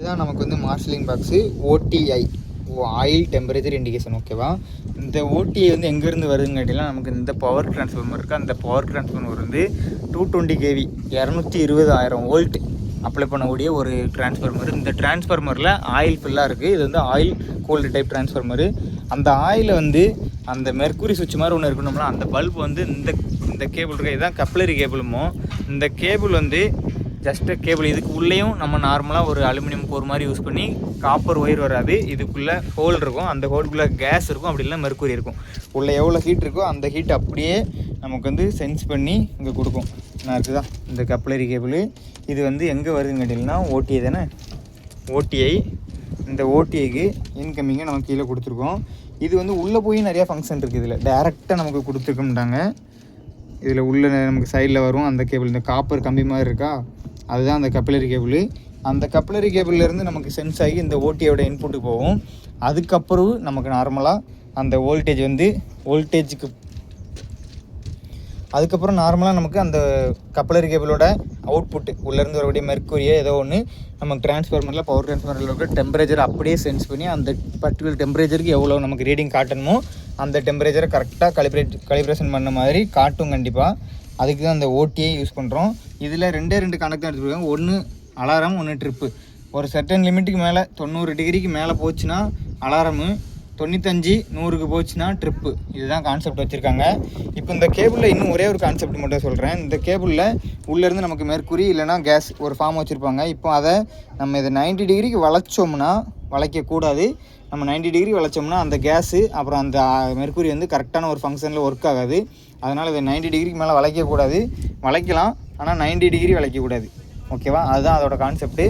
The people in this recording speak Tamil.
இதுதான் நமக்கு வந்து marshalling box ODI oil temperature indication. ஓகேவா? இந்த ஓடிஐ வந்து எங்கேருந்து வருதுன்னு கேட்டிங்கன்னா, நமக்கு இந்த பவர் டிரான்ஸ்ஃபார்மர் இருக்குது. அந்த பவர் டிரான்ஸ்ஃபார்மர் வந்து 220 kV 220,000 வோல்ட் அப்ளை பண்ணக்கூடிய ஒரு டிரான்ஸ்ஃபார்மர். இந்த டிரான்ஸ்ஃபார்மரில் ஆயில் ஃபுல்லாக இருக்குது. இது வந்து ஆயில் கோல்டு டைப் டிரான்ஸ்ஃபார்மரு. அந்த ஆயிலை வந்து அந்த மெர்க்குரி சுவிட்ச் மாதிரி ஒன்று இருக்கணும்னா அந்த பல்ப் வந்து இந்த கேபிள் இருக்குது. இதுதான் கப்ளரி கேபிளுமோ. இந்த கேபிள் வந்து ஜஸ்ட்டு கேபிள். இதுக்கு உள்ளேயும் நம்ம நார்மலாக ஒரு அலுமினியம் கோர் மாதிரி யூஸ் பண்ணி காப்பர் ஒயர் வராது. இதுக்குள்ளே ஹோல் இருக்கும். அந்த ஹோலுக்குள்ளே கேஸ் இருக்கும். அப்படி இல்லை மெர்க்குரி இருக்கும். உள்ளே எவ்வளோ ஹீட் இருக்கோ அந்த ஹீட் அப்படியே நமக்கு வந்து சென்ஸ் பண்ணி இங்கே கொடுக்கும். நான் இருக்குதா இந்த கப்ளரி கேபிள். இது வந்து எங்கே வருதுன்னு கேட்டிங்கன்னா ஓடிஐ தானே. ஓடிஐ. இந்த ஓடிஐக்கு இன்கமிங்கை நம்ம கீழே கொடுத்துருக்கோம். இது வந்து உள்ளே போய் நிறையா ஃபங்க்ஷன் இருக்குது. இதில் டேரெக்டாக நமக்கு கொடுத்துருக்கோம்ட்டாங்க. இதில் உள்ள நமக்கு சைடில் வரும் அந்த கேபிள். இந்த காப்பர் கம்பி மாதிரி இருக்கா, அதுதான் அந்த கப்ளரி கேபிள். அந்த கப்ளரி கேபிள்லேருந்து நமக்கு சென்ஸ் ஆகி இந்த ஓடிஐயோட இன்புட்டுக்கு போகும். அதுக்கப்புறம் நமக்கு நார்மலாக அந்த வோல்டேஜ் வந்து அதுக்கப்புறம் நார்மலாக நமக்கு அந்த கப்ளரி கேபிளோட அவுட்புட்டு உள்ளேருந்து வரக்கூடிய மெர்க்குரியை ஏதோ ஒன்று நமக்கு டிரான்ஸ்ஃபார்மரில் பவர் டிரான்ஸ்ஃபார்மரில் இருக்கிற டெம்பரேச்சர் அப்படியே சென்ஸ் பண்ணி அந்த பர்டிகுலர் டெம்பரேச்சருக்கு எவ்வளோ நமக்கு ரீடிங் காட்டணுமோ அந்த டெம்பரேச்சரை கரெக்டாக கலிப்ரேஷன் பண்ண மாதிரி காட்டும் கண்டிப்பாக. அதுக்கு தான் அந்த ஓடிஐ யூஸ் பண்ணுறோம். இதில் 2 கணக்கு எடுத்துருக்காங்க. ஒன்று அலாரம், ஒன்று ட்ரிப்பு. ஒரு சர்டன் லிமிட்டுக்கு மேலே 90 டிகிரிக்கு மேலே போச்சுன்னா அலாரமு, 95 100க்கு போச்சுன்னா ட்ரிப்பு. இதுதான் கான்செப்ட் வச்சுருக்காங்க. இப்போ இந்த கேபிளில் இன்னும் ஒரே ஒரு கான்செப்ட் மட்டும் சொல்கிறேன். இந்த கேபிளில் உள்ளேருந்து நமக்கு மெர்க்குரி இல்லைனா கேஸ் ஒரு ஃபார்ம் வச்சுருப்பாங்க. இப்போ அதை நம்ம இதை 90 டிகிரிக்கு வளைச்சோம்னா, வளைக்கக்கூடாது. நம்ம 90 டிகிரி வளைச்சோம்னா அந்த கேஸு அப்புறம் அந்த மெர்க்குரி வந்து கரெக்டான ஒரு ஃபங்க்ஷனில் ஒர்க் ஆகாது. அதனால் இதை 90 டிகிரிக்கு மேலே வளைக்கக்கூடாது. வளைக்கலாம், ஆனால் 90 டிகிரி வளைக்கக்கூடாது. ஓகேவா? அதுதான் அதோட கான்செப்ட்டு.